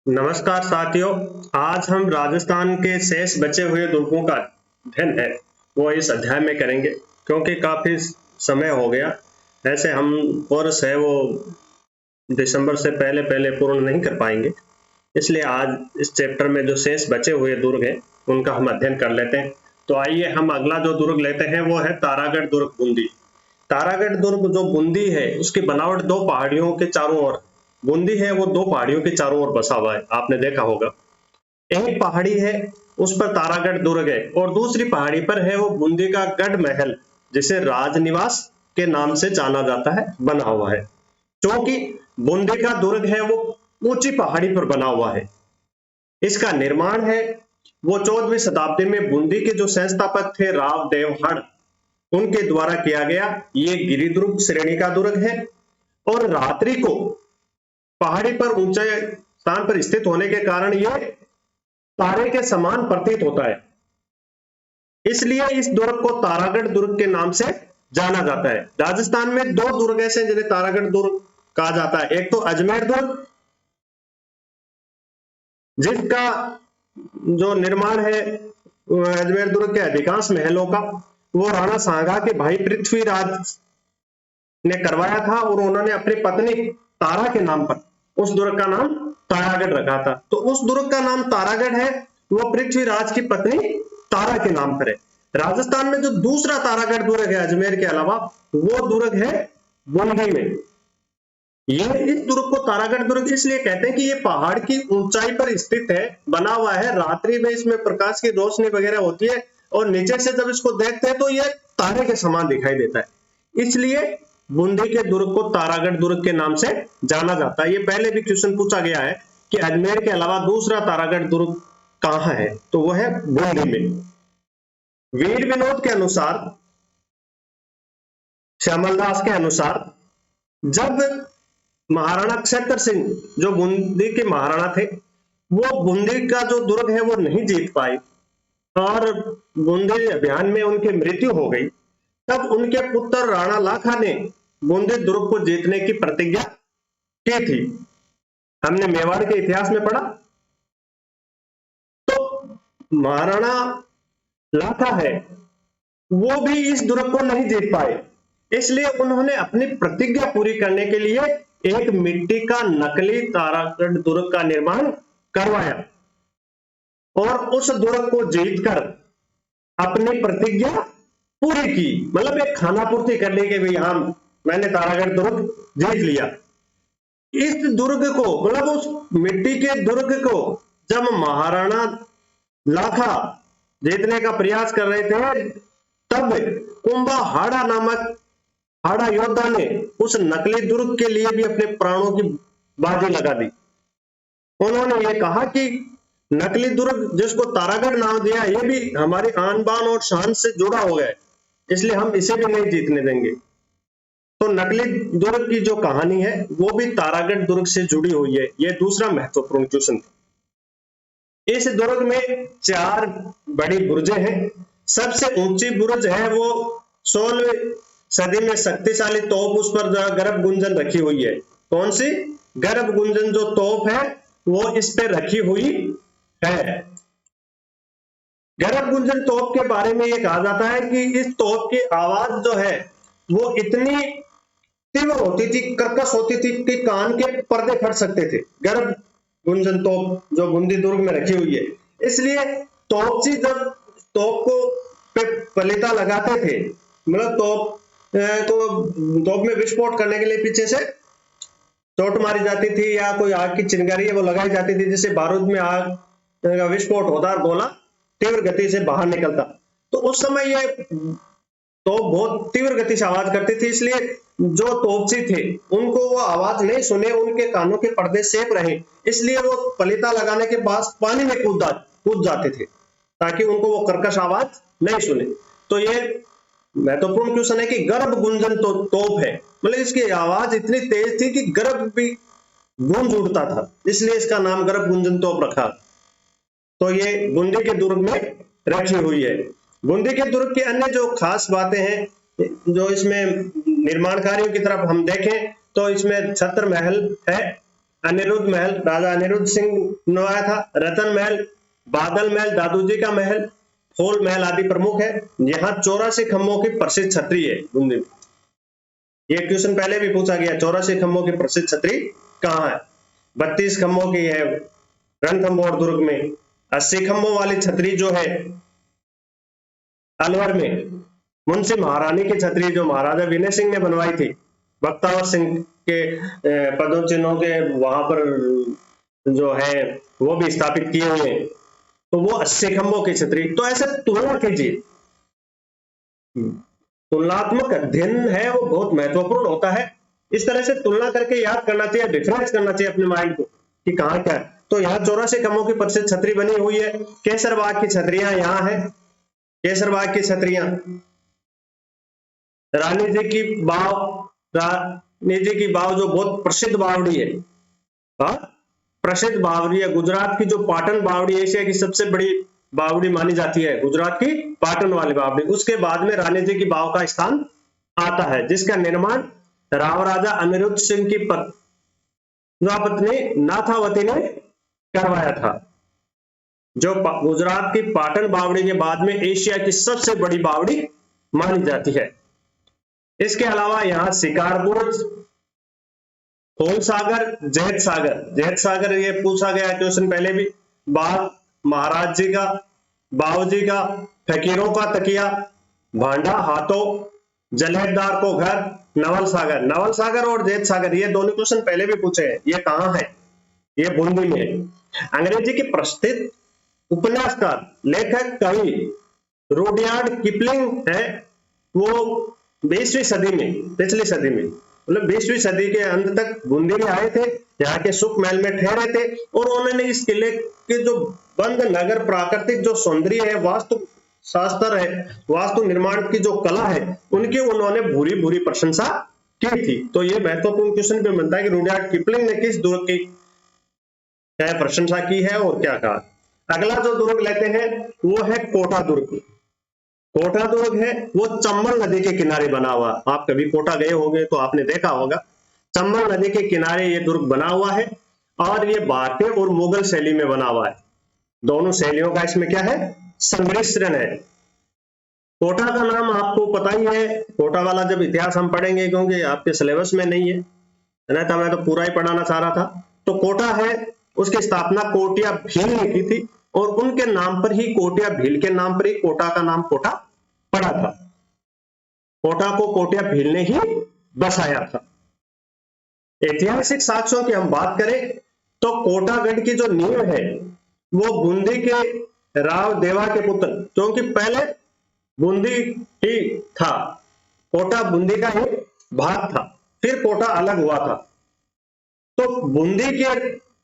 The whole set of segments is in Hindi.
नमस्कार साथियों। आज हम राजस्थान के शेष बचे हुए दुर्गों का अध्ययन है वो इस अध्याय में करेंगे, क्योंकि काफी समय हो गया। ऐसे हम कोर्स है वो दिसंबर से पहले पहले पूर्ण नहीं कर पाएंगे, इसलिए आज इस चैप्टर में जो शेष बचे हुए दुर्ग हैं उनका हम अध्ययन कर लेते हैं। तो आइए हम अगला जो दुर्ग लेते हैं वो है तारागढ़ दुर्ग बूंदी। तारागढ़ दुर्ग जो बूंदी है उसकी बनावट दो पहाड़ियों के चारों ओर, बूंदी है वो दो पहाड़ियों के चारों ओर बसा हुआ है, आपने देखा होगा। एक पहाड़ी है उस पर तारागढ़ दुर्ग है और दूसरी पहाड़ी पर है वो बूंदी का गढ़ महल, जिसे राजनिवास के नाम से जाना जाता है, बना हुआ है। क्योंकि बूंदी का दुर्ग है वो ऊंची पहाड़ी पर बना हुआ है। इसका निर्माण है वो 14वीं शताब्दी में बूंदी के जो संस्थापक थे राव देवहड़, उनके द्वारा किया गया। ये गिरिदुर्ग श्रेणी का दुर्ग है और रात्रि को पहाड़ी पर ऊंचे स्थान पर स्थित होने के कारण यह तारे के समान प्रतीत होता है, इसलिए इस दुर्ग को तारागढ़ दुर्ग के नाम से जाना जाता है। राजस्थान में दो दुर्ग ऐसे जिन्हें तारागढ़ दुर्ग कहा जाता है। एक तो अजमेर दुर्ग, जिसका जो निर्माण है अजमेर दुर्ग के अधिकांश महलों का वो राणा सांगा के भाई पृथ्वीराज ने करवाया था और उन्होंने अपनी पत्नी तारा के नाम पर उस दुर्ग का नाम तारागढ़ रखा था। तो उस दुर्ग का नाम तारागढ़ है, वो पृथ्वीराज की पत्नी तारा के नाम पर है। राजस्थान में जो दूसरा तारागढ़ दुर्ग है अजमेर के अलावा, वो दुर्ग है बूंदी में। ये इस दुर्ग को तारागढ़ दुर्ग इसलिए कहते हैं कि ये पहाड़ की ऊंचाई पर स्थित है, बना हुआ है। रात्रि में इसमें प्रकाश की रोशनी वगैरह होती है और नीचे से जब इसको देखते हैं तो ये तारे के समान दिखाई देता है, इसलिए बूंदी के दुर्ग को तारागढ़ दुर्ग के नाम से जाना जाता है। ये पहले भी क्वेश्चन पूछा गया है कि अजमेर के अलावा दूसरा तारागढ़ दुर्ग कहां है, तो वो है बूंदी में। वीर विनोद के अनुसार, श्यामल दास के अनुसार, जब महाराणा क्षेत्र सिंह जो बूंदी के महाराणा थे, वो बूंदी का जो दुर्ग है वो नहीं जीत पाए और बूंदी अभियान में उनकी मृत्यु हो गई, तब उनके पुत्र राणा लाखा ने बूंदी दुर्ग को जीतने की प्रतिज्ञा की थी। हमने मेवाड़ के इतिहास में पढ़ा। तो महाराणा लाखा है वो भी इस दुर्ग को नहीं जीत पाए, इसलिए उन्होंने अपनी प्रतिज्ञा पूरी करने के लिए एक मिट्टी का नकली तारागढ़ दुर्ग का निर्माण करवाया और उस दुर्ग को जीतकर अपनी प्रतिज्ञा पूरी की। मतलब एक खाना पूर्ति करने के भी, हाँ मैंने तारागढ़ दुर्ग जीत लिया। इस दुर्ग को, मतलब उस मिट्टी के दुर्ग को जब महाराणा लाखा जीतने का प्रयास कर रहे थे, तब कुंभा हाड़ा नामक हाड़ा योद्धा ने उस नकली दुर्ग के लिए भी अपने प्राणों की बाजी लगा दी। उन्होंने ये कहा कि नकली दुर्ग जिसको तारागढ़ नाम दिया, ये भी हमारी आन बान और शान से जुड़ा हो गया है, इसलिए हम इसे भी नहीं जीतने देंगे। तो नकली दुर्ग की जो कहानी है वो भी तारागढ़ दुर्ग से जुड़ी हुई है। ये दूसरा महत्वपूर्ण क्वेश्चन था। इस दुर्ग में 4 बड़ी बुर्जें हैं। सबसे ऊंची बुर्ज है वो 16वीं सदी में शक्तिशाली तोप, उस पर गर्भ गुंजन रखी हुई है। कौन सी? गर्भ गुंजन जो तोप है वो इस पे रखी हुई है। गर्भ गुंजन तोप के बारे में ये कहा जाता है कि इस तोप की आवाज जो है वो इतनी तीव्र होती थी, कर्कश होती थी कि कान के पर्दे फट सकते थे। गर्भ गुंजन तोप जो बूंदी दुर्ग में रखी हुई है, इसलिए तोपची जब तोप को पे पलीता लगाते थे, मतलब तोप में विस्फोट करने के लिए पीछे से चोट मारी जाती थी या कोई आग की चिंगारी है वो लगाई जाती थी, जिससे बारूद में आग का विस्फोट होता और गोला तीव्र गति से बाहर निकलता। तो उस समय ये तोप बहुत तीव्र गति से आवाज करती थी, इसलिए जो तोपची थे उनको वो आवाज नहीं सुने, उनके कानों के पर्दे सेक रहे, इसलिए वो पलीता लगाने के बाद पानी में कूद जाते थे ताकि उनको वो कर्कश आवाज नहीं सुने। तो ये महत्वपूर्ण क्वेश्चन है कि गर्भ गुंजन तोप है, मतलब इसकी आवाज इतनी तेज थी कि गर्भ भी गूंज उठता था, इसलिए इसका नाम गर्भ गुंजन तोप रखा। तो ये बूंदी के दुर्ग में रखी हुई है। बूंदी के दुर्ग की अन्य जो खास बातें हैं, जो इसमें निर्माण कार्यों की तरफ हम देखें तो इसमें छत्र महल है अनिरुद्ध महल राजा अनिरुद्ध सिंह बनवाया था, रतन महल, बादल महल दादूजी का महल, फूल महल आदि प्रमुख है। यहाँ 84 खंभों की प्रसिद्ध छतरी है बूंदी में। ये क्वेश्चन पहले भी पूछा गया, 84 खंभों की प्रसिद्ध छतरी कहाँ है? 32 खंभों की है रणथंभौर दुर्ग में। 80 खंभों वाली छतरी जो है अलवर में, मुंशी महारानी की छतरी जो महाराजा विनय सिंह ने बनवाई थी, बख्तावर सिंह के पदों चिन्हों के वहां पर जो है वो भी स्थापित किए हुए हैं, तो वो 80 खंभों की छतरी। तो ऐसे तुलना कीजिए, तुलनात्मक अध्ययन है वो बहुत महत्वपूर्ण होता है। इस तरह से तुलना करके याद करना चाहिए, डिफरेंस करना चाहिए अपने माइंड को कि कहाँ क्या है। तो यहाँ 84 खंभों की प्रसिद्ध छतरी बनी हुई है। केसरबाग की छतरियां यहाँ है, केसरबाग की छतरियां, रानी जी की बाव, रानी जी की बाव जो बहुत प्रसिद्ध बावड़ी है, प्रसिद्ध बावड़ी है। गुजरात की जो पाटन बावड़ी एशिया की सबसे बड़ी बावड़ी मानी जाती है, गुजरात की पाटन वाली बावड़ी। उसके बाद में रानी जी की बाव का स्थान आता है, जिसका निर्माण राव राजा अनिरुद्ध सिंह की पत्नी नाथावती ने करवाया था, जो गुजरात की पाटन बावड़ी के बाद में एशिया की सबसे बड़ी बावड़ी मानी जाती है। इसके अलावा यहाँ शिकारपुर, फूल सागर, जैत सागर, जैत सागर ये पूछा गया है क्वेश्चन पहले भी। बाग महाराज जी का, बाबू जी का, फकीरों का तकिया, भांडा हाथों, जलेबदार को घर, नवल सागर। नवल सागर और जैत सागर ये दोनों क्वेश्चन पहले भी पूछे हैं। ये कहाँ है? ये बूंदी में है। अंग्रेजी के प्रसिद्ध उपन्यासकार, लेखक, कवि रुडयार्ड किपलिंग है, वो 20वीं सदी में, पिछली सदी में, मतलब 20वीं सदी के अंत तक बूंदी में आए थे, यहाँ के सुख महल में ठहरे थे, और उन्होंने इस किले के जो बंद नगर प्राकृतिक जो सौंदर्य है, वास्तु शास्त्र है, वास्तु निर्माण की जो कला है, उनकी उन्होंने भूरी भूरी प्रशंसा की थी। तो ये महत्वपूर्ण क्वेश्चन भी बनता है कि रुडयार्ड किपलिंग ने किस दुर्ग की प्रशंसा की है और क्या कहा। अगला जो दुर्ग लेते हैं वो है कोटा दुर्ग। कोटा दुर्ग है वो चंबल नदी के किनारे बना हुआ। आप कभी कोटा गए होंगे तो आपने देखा होगा, चंबल नदी के किनारे ये दुर्ग बना हुआ है, और ये भारतीय और मुगल शैली में बना हुआ है। दोनों शैलियों का इसमें क्या है? सम्मिश्रण है। कोटा का नाम आपको पता ही है, कोटा वाला जब इतिहास हम पढ़ेंगे, क्योंकि आपके सिलेबस में नहीं है ना, तो मैं तो पूरा ही पढ़ाना चाह रहा था। तो कोटा है, उसकी स्थापना कोटिया भील ने की थी, और उनके नाम पर ही, कोटिया भील के नाम पर ही कोटा का नाम कोटा पड़ा था। कोटा को कोटिया भील ने ही बसाया था। ऐतिहासिक साक्ष्यों की हम बात करें तो कोटागढ़ की जो नींव है वो बूंदी के राव देवा के पुत्र, क्योंकि पहले बूंदी ही था, कोटा बूंदी का ही भाग था, फिर कोटा अलग हुआ था। तो बूंदी के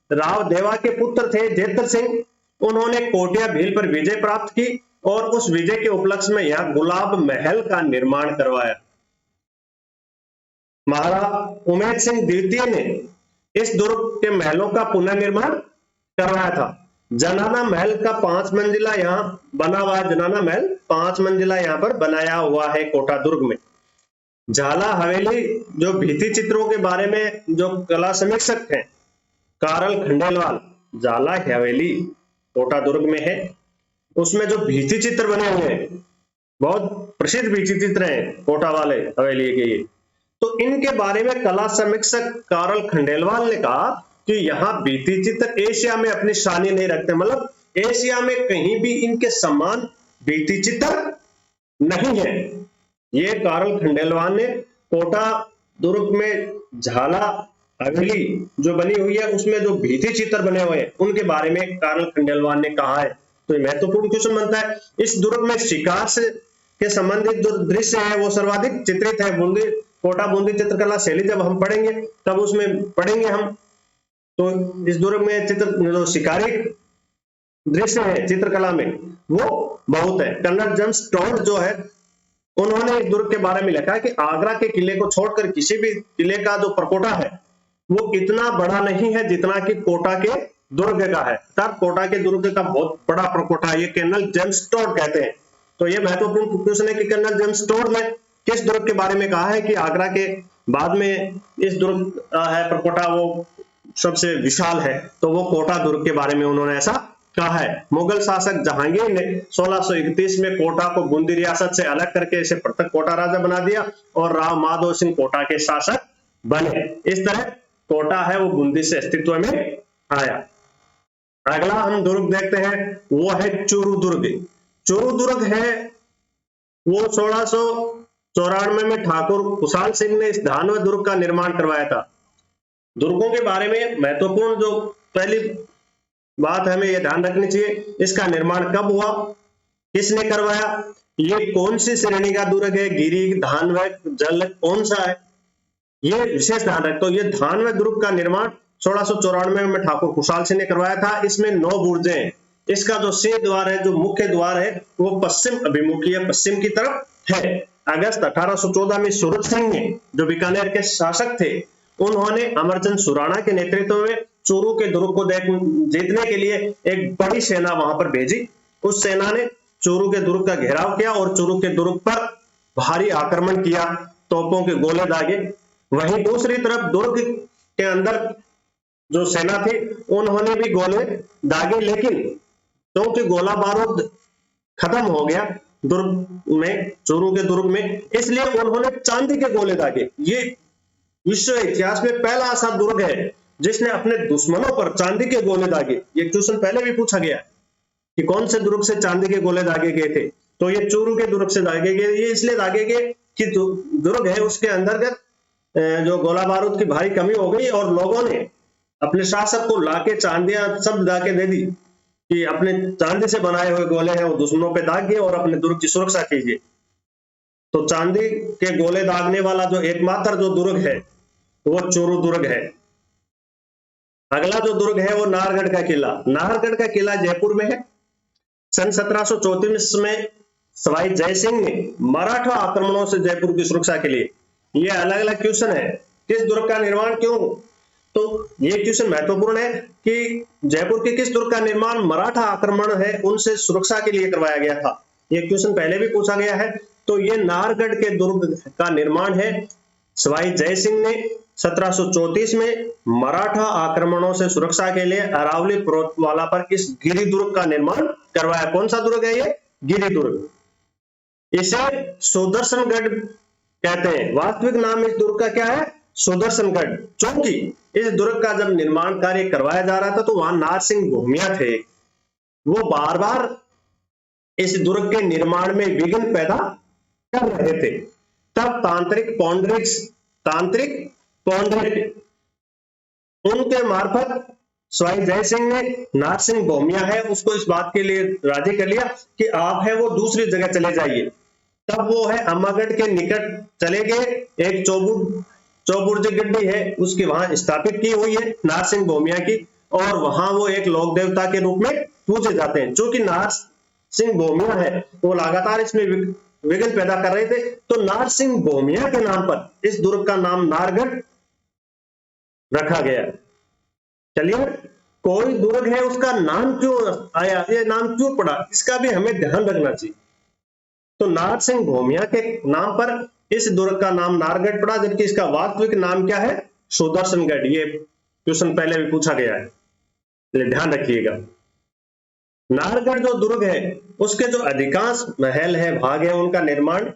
राव देवा के पुत्र थे जेतर सिंह, उन्होंने कोटिया भील पर विजय प्राप्त की, और उस विजय के उपलक्ष्य में यहां गुलाब महल का निर्माण करवाया। महाराजा उमेद सिंह द्वितीय ने इस दुर्ग के महलों का पुनर्निर्माण करवाया था। जनाना महल का 5 मंजिला यहाँ बना हुआ है, जनाना महल 5 मंजिला यहाँ पर बनाया हुआ है कोटा दुर्ग में। झाला हवेली, जो भित्ति चित्रों के बारे में जो कला समीक्षक हैं कारल खंडेलवाल, झाला हवेली कोटा दुर्ग में है, उसमें जो भित्ति चित्र बने हुए हैं, बहुत प्रसिद्ध भित्ति चित्र हैं कोटा वाले हवेली के। तो इनके बारे में कला समीक्षक कारल खंडेलवाल ने कहा कि यहाँ भित्ति चित्र एशिया में अपनी शानी नहीं रखते, मतलब एशिया में कहीं भी इनके समान भित्ति चित्र नहीं है। ये कारल खंडेलवाल ने कोटा दुर्ग में झाला हवेली जो बनी हुई है उसमें जो भित्ति चित्र बने हुए हैं उनके बारे में कारल खंडेलवाल ने कहा है। तो ये महत्वपूर्ण क्वेश्चन बनता है। इस दुर्ग में शिकार से के संबंधित जो दृश्य है वो सर्वाधिक चित्रित है। बूंदी कोटा बूंदी चित्रकला शैली जब हम पढ़ेंगे तब उसमें पढ़ेंगे हम। तो इस दुर्ग में चित्र जो शिकारी दृश्य है चित्रकला में वो बहुत है। कर्नल जेम्स टोड जो है उन्होंने इस दुर्ग के बारे में लिखा है कि आगरा के किले को छोड़कर किसी भी किले का जो प्रकोटा है वो इतना बड़ा नहीं है जितना कि कोटा के दुर्ग का है। अर्थात कोटा के दुर्ग का बहुत बड़ा प्रकोटा है, ये कर्नल जेम्स टोड कहते हैं। तो ये महत्वपूर्ण क्वेश्चन है कि कर्नल जेम्स टोड ने किस दुर्ग के बारे में कहा है कि आगरा के बाद में इस दुर्ग है प्रकोटा वो सबसे विशाल है, तो वो कोटा दुर्ग के बारे में उन्होंने ऐसा कहा है। मुगल शासक जहांगीर ने 1631 में कोटा को बूंदी रियासत से अलग करके इसे पृथक कोटा राजा बना दिया और राव माधो सिंह कोटा के शासक बने। इस तरह कोटा है वो बूंदी से अस्तित्व में आया। अगला हम दुर्ग देखते हैं, वो है चूरू दुर्ग। चूरू दुर्ग है वो 1694 में ठाकुर कुशाल सिंह ने इस धानव दुर्ग का निर्माण करवाया था। दुर्गों के बारे में महत्वपूर्ण जो पहली बात हमें यह ध्यान रखनी चाहिए, इसका निर्माण कब हुआ, किसने करवाया, ये कौन सी श्रेणी का दुर्ग है, गिरी, धानव, जल, कौन सा है, ये विशेष ध्यान रख। तो ये धानव दुर्ग का निर्माण 1694 में ठाकुर कुशाल सिंह ने करवाया था। इसमें 9 बुर्जें हैं। इसका जो सिंह द्वार है, जो मुख्य द्वार है, वो पश्चिम अभिमुखी है, पश्चिम की तरफ है। अगस्त 1814 में सूरज सिंह ने, जो बीकानेर के शासक थे, उन्होंने अमरचंद सुराणा के नेतृत्व में चूरू के दुर्ग को जीतने के लिए एक बड़ी सेना वहां पर भेजी। उस सेना ने चूरू के दुर्ग का घेराव किया और चूरू के दुर्ग पर भारी आक्रमण किया, तोपों के गोले दागे। वहीं दूसरी तरफ दुर्ग के अंदर जो सेना थी, उन्होंने भी गोले दागे, लेकिन क्योंकि गोला बारूद खत्म हो गया दुर्ग में, चूरू के दुर्ग में, इसलिए उन्होंने चांदी के गोले दागे। ये विश्व इतिहास में पहला ऐसा दुर्ग है जिसने अपने दुश्मनों पर चांदी के गोले दागे। ये क्वेश्चन पहले भी पूछा गया कि कौन से दुर्ग से चांदी के गोले दागे गए थे, तो ये चूरू के दुर्ग से दागे गए। ये इसलिए दागे गए कि दुर्ग है उसके अंतर्गत जो गोला बारूद की भारी कमी हो गई और लोगों ने अपने शासक को लाके चांदियां सब लाके दे दी कि अपने चांदी से बनाए हुए गोले हैं वो दुश्मनों पे दागिए और अपने दुर्ग की सुरक्षा कीजिए। तो चांदी के गोले दागने वाला जो एकमात्र जो दुर्ग है वो चूरू दुर्ग है। अगला जो दुर्ग है वो नाहरगढ़ का किला। नाहरगढ़ का किला जयपुर में है। सन 1734 में सवाई जय सिंह ने मराठा आक्रमणों से जयपुर की सुरक्षा के लिए, ये अलग अलग क्वेश्चन है, किस दुर्ग का निर्माण क्यों, तो ये क्वेश्चन महत्वपूर्ण है कि जयपुर के किस दुर्ग का निर्माण मराठा आक्रमण है उनसे सुरक्षा के लिए करवाया गया था। ये क्वेश्चन पहले भी पूछा गया है। तो ये नाहरगढ़ के दुर्ग का निर्माण है सवाई जय सिंह ने 1734 में मराठा आक्रमणों से सुरक्षा के लिए अरावली पर्वतमाला पर इस गिरि दुर्ग का निर्माण करवाया। कौन सा दुर्ग है ये? गिरि दुर्ग। इसे सुदर्शनगढ़ कहते हैं। वास्तविक नाम इस दुर्ग का क्या है? सुदर्शनगढ़। क्योंकि इस दुर्ग का जब निर्माण कार्य करवाया जा रहा था तो वहां नारसिंह भूमिया थे, वो बार बार इस दुर्ग के निर्माण में विघ्न पैदा कर रहे थे। तब तांत्रिक पौंड्रिक उनके मार्फत स्वाई जय सिंह ने नारसिंह भूमिया है उसको इस बात के लिए राजी कर लिया कि आप है वो दूसरी जगह चले जाइए। तब वो है अम्मागढ़ के निकट चले गए। एक चौबुर्ज गड्डी है उसकी वहां स्थापित की हुई है नारसिंह भूमिया की, और वहां वो एक लोक देवता के रूप में पूजे जाते हैं। जो कि नारसिंह भूमिया है वो लगातार इसमें विघ्न पैदा कर रहे थे, तो नारसिंह भूमिया के नाम पर इस दुर्ग का नाम नाहरगढ़ रखा गया। चलिए, कोई दुर्ग है उसका नाम क्यों आया, ये नाम क्यों पड़ा, इसका भी हमें ध्यान रखना चाहिए। तो नारसिंह भूमिया के नाम पर इस दुर्ग का नाम नाहरगढ़ पड़ा, जबकि इसका वास्तविक नाम क्या है? सुदर्शनगढ़। ये क्वेश्चन पहले भी पूछा गया है, इसलिए ध्यान रखिएगा। नाहरगढ़ जो दुर्ग है उसके जो अधिकांश महल है, भाग है, उनका निर्माण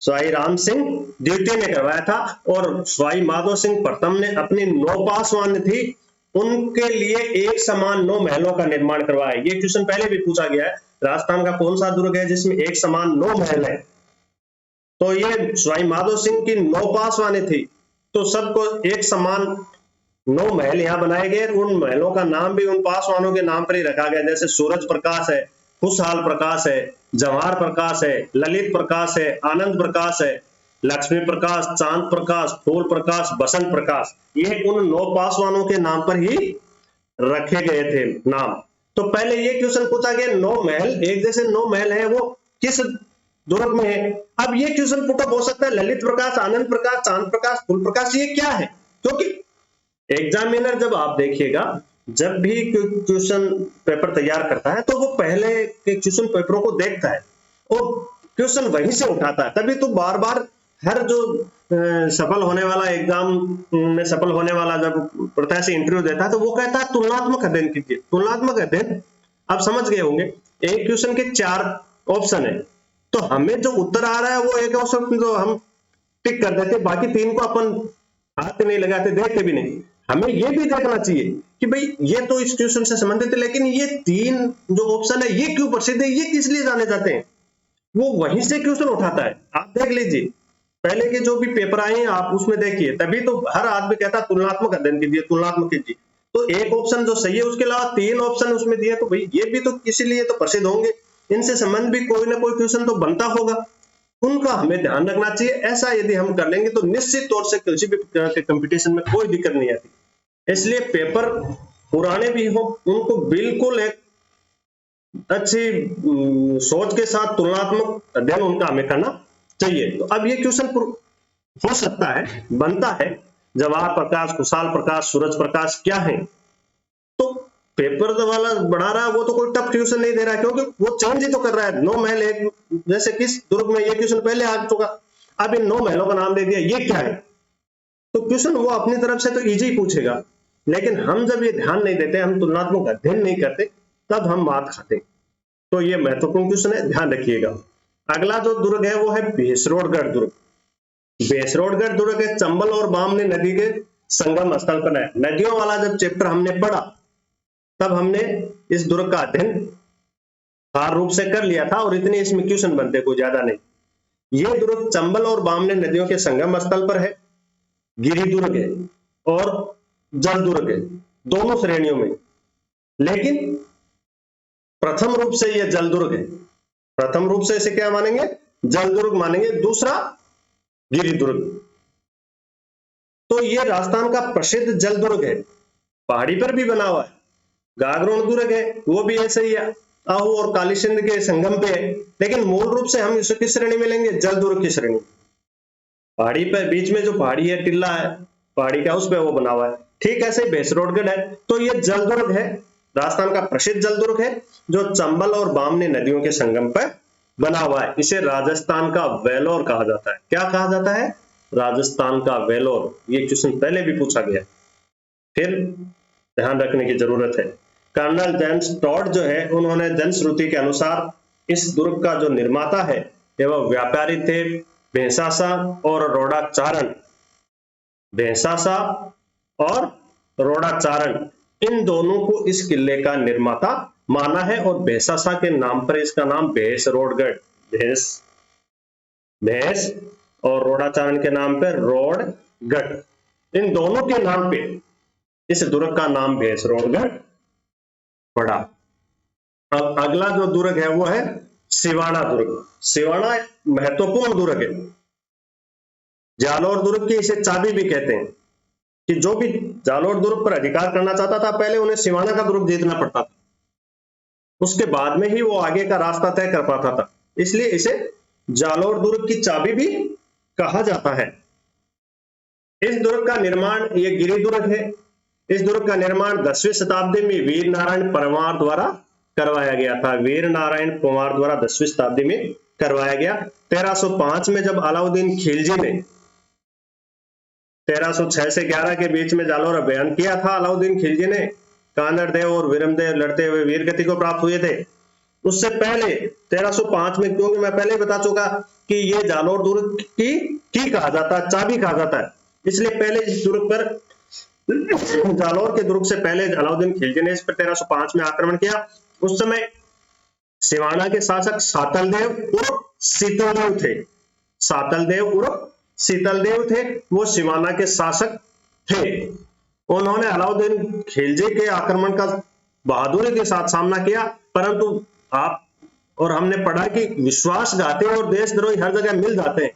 स्वाई राम सिंह द्वितीय ने करवाया था, और स्वाई माधो सिंह प्रथम ने अपनी 9 पासवान थी उनके लिए एक समान 9 महलों का निर्माण करवाया। ये क्वेश्चन पहले भी पूछा गया है, राजस्थान का कौन सा दुर्ग है जिसमें एक समान 9 महल है? तो ये स्वाई माधो सिंह की 9 पासवान थी, तो सबको एक समान 9 महल यहाँ बनाए गए। उन महलों का नाम भी उन पासवानों के नाम पर ही रखा गया, जैसे सूरज प्रकाश है, खुशहाल प्रकाश है, जवाहर प्रकाश है, ललित प्रकाश है, आनंद प्रकाश है, लक्ष्मी प्रकाश, चांद प्रकाश, फूल प्रकाश, बसंत प्रकाश। ये उन 9 पासवानों के नाम पर ही रखे गए थे नाम। तो पहले ये क्वेश्चन पूछा गया 9 महल, एक जैसे 9 महल है, वो किस दुर्ग में है? अब ये क्वेश्चन पुटअप हो सकता है ललित प्रकाश, आनंद प्रकाश, चांद प्रकाश, फूल प्रकाश, ये क्या है? क्योंकि एग्जामिनर जब आप देखिएगा, जब भी क्वेश्चन पेपर तैयार करता है तो वो पहले के क्वेश्चन पेपरों को देखता है और क्वेश्चन वहीं से उठाता है, तभी तो बार बार हर जो सफल होने वाला एग्जाम में सफल होने वाला जब प्रत्याशी इंटरव्यू देता है तो वो कहता है तुलनात्मक अध्ययन कीजिए। तुलनात्मक अध्ययन आप समझ गए होंगे, एक क्वेश्चन के 4 ऑप्शन है, तो हमें जो उत्तर आ रहा है वो एक ऑप्शन तो हम टिक कर देते, बाकी 3 को अपन हाथ नहीं लगाते, देखते भी नहीं। हमें ये भी देखना चाहिए कि भाई ये तो इस क्वेश्चन से संबंधित है, लेकिन ये 3 जो ऑप्शन है ये क्यों प्रसिद्ध है, ये किस लिए जाने जाते हैं, वो वहीं से क्वेश्चन उठाता है। आप देख लीजिए पहले के जो भी पेपर आए हैं आप उसमें देखिए, तभी तो हर आदमी कहता है तुलनात्मक अध्ययन कीजिए, तुलनात्मक कीजिए। तो एक ऑप्शन जो सही है उसके अलावा 3 ऑप्शन उसमें दिए, तो भाई ये भी तो किसी लिए तो प्रसिद्ध होंगे, इनसे संबंध भी कोई ना कोई क्वेश्चन तो बनता होगा, उनका हमें ध्यान रखना चाहिए। ऐसा यदि हम कर लेंगे तो निश्चित तौर से किसी भी तरह के कंपटीशन में कोई दिक्कत नहीं आती। इसलिए पेपर पुराने भी हो उनको बिल्कुल एक अच्छी सोच के साथ तुलनात्मक अध्ययन उनका हमें करना चाहिए। तो अब ये क्वेश्चन हो सकता है, बनता है, जवाहर प्रकाश, कुशाल प्रकाश, सूरज प्रकाश क्या है, तो पेपर वाला बढ़ा रहा है वो तो कोई टफ क्वेश्चन नहीं दे रहा है, क्योंकि वो चेंज ही तो कर रहा है। 9 महल एक, जैसे किस दुर्ग में ये क्वेश्चन पहले आ चुका, अब इन 9 महलों का नाम दे दिया, ये क्या है, तो क्वेश्चन वो अपनी तरफ से तो इजी पूछेगा, लेकिन हम जब ये ध्यान नहीं देते, हम तुलनात्मक अध्ययन नहीं करते, तब हम मात खाते। तो ये महत्वपूर्ण क्वेश्चन है, ध्यान रखिएगा। अगला जो दुर्ग है वो है भेसरोडगढ़ दुर्ग। भेसरोडगढ़ दुर्ग है चंबल और बामनी नदी के संगम स्थल पर है। नदियों वाला जब चैप्टर हमने पढ़ा तब हमने इस दुर्ग का अध्ययन सार रूप से कर लिया था, और इतने इसमें क्वेश्चन बनते, कोई ज्यादा नहीं। ये दुर्ग चंबल और बामनी नदियों के संगम स्थल पर है, गिरि दुर्ग है और जल दुर्ग है, दोनों श्रेणियों में। लेकिन प्रथम रूप से यह जल दुर्ग है, प्रथम रूप से इसे क्या मानेंगे, जल दुर्ग मानेंगे, दूसरा गिरि दुर्ग। तो यह राजस्थान का प्रसिद्ध जल दुर्ग है, पहाड़ी पर भी बना हुआ है। गागरोन दुर्ग है वो भी ऐसे ही आहू और काली सिंध के संगम पे है, लेकिन मूल रूप से हम इसे किस श्रेणी में लेंगे, जल दुर्ग की श्रेणी। पहाड़ी पर बीच में जो पहाड़ी है, टिल्ला है पहाड़ी का, उस पे वो बना हुआ है। ठीक ऐसे भेसरोडगढ़ है, तो ये जल दुर्ग है, राजस्थान का प्रसिद्ध जल दुर्ग है, जो चंबल और बामनी नदियों के संगम पर बना हुआ है। इसे राजस्थान का वेलोर कहा जाता है। क्या कहा जाता है, राजस्थान का वेलोर। ये क्वेश्चन पहले भी पूछा गया, फिर ध्यान रखने की जरूरत है। कर्नल जेम्स टॉड जो है, उन्होंने जनश्रुति के अनुसार इस दुर्ग का जो निर्माता है वह व्यापारी थे भेसासा और रोडाचारण। भेसासा और रोडाचारण, इन दोनों को इस किले का निर्माता माना है, और भेसासा के नाम पर इसका नाम भेसरोडगढ़, भेस और रोडाचारण के नाम पर रोडगढ़, इन दोनों के नाम पे इस दुर्ग का नाम भेसरोडगढ़ पड़ा। अब अगला जो दुर्ग है वो है सिवाना दुर्ग। सिवाना महत्वपूर्ण दुर्ग है, जालोर दुर्ग की इसे चाबी भी कहते हैं, कि जो भी जालोर दुर्ग पर अधिकार करना चाहता था पहले उन्हें सिवाना का दुर्ग जीतना पड़ता था, उसके बाद में ही वो आगे का रास्ता तय कर पाता था, इसलिए इसे जालोर दुर्ग की चाबी भी कहा जाता है। इस दुर्ग का निर्माण, ये गिरि दुर्ग है, इस दुर्ग का निर्माण 10वीं शताब्दी में वीर नारायण परमार द्वारा करवाया गया था। वीर नारायण परमार द्वारा 10वीं शताब्दी में करवाया गया। 1305 में जब अलाउद्दीन खिलजी ने 1306 से 11 के बीच में जालोर अभियान किया था, अलाउद्दीन खिलजी ने कानर देव और विरमदेव लड़ते हुए वीरगति को प्राप्त हुए थे। उससे पहले 1305 में, क्योंकि मैं पहले बता चुका कि ये जालोर दुर्ग की कहा जाता है, चाबी कहा जाता है, इसलिए पहले इस दुर्ग पर, जालोर के दुर्ग से पहले अलाउद्दीन खिलजी ने इस पर 1305 में आक्रमण किया। उस समय सिवाना के शासक सातलदेव उर्फ शीतलदेव थे। सातलदेव उर्फ शीतलदेव थे, वो सिवाना के शासक थे। उन्होंने अलाउद्दीन खिलजी के आक्रमण का बहादुरी के साथ सामना किया, परंतु आप और हमने पढ़ा कि विश्वासघाती और देशद्रोही हर जगह मिल जाते हैं।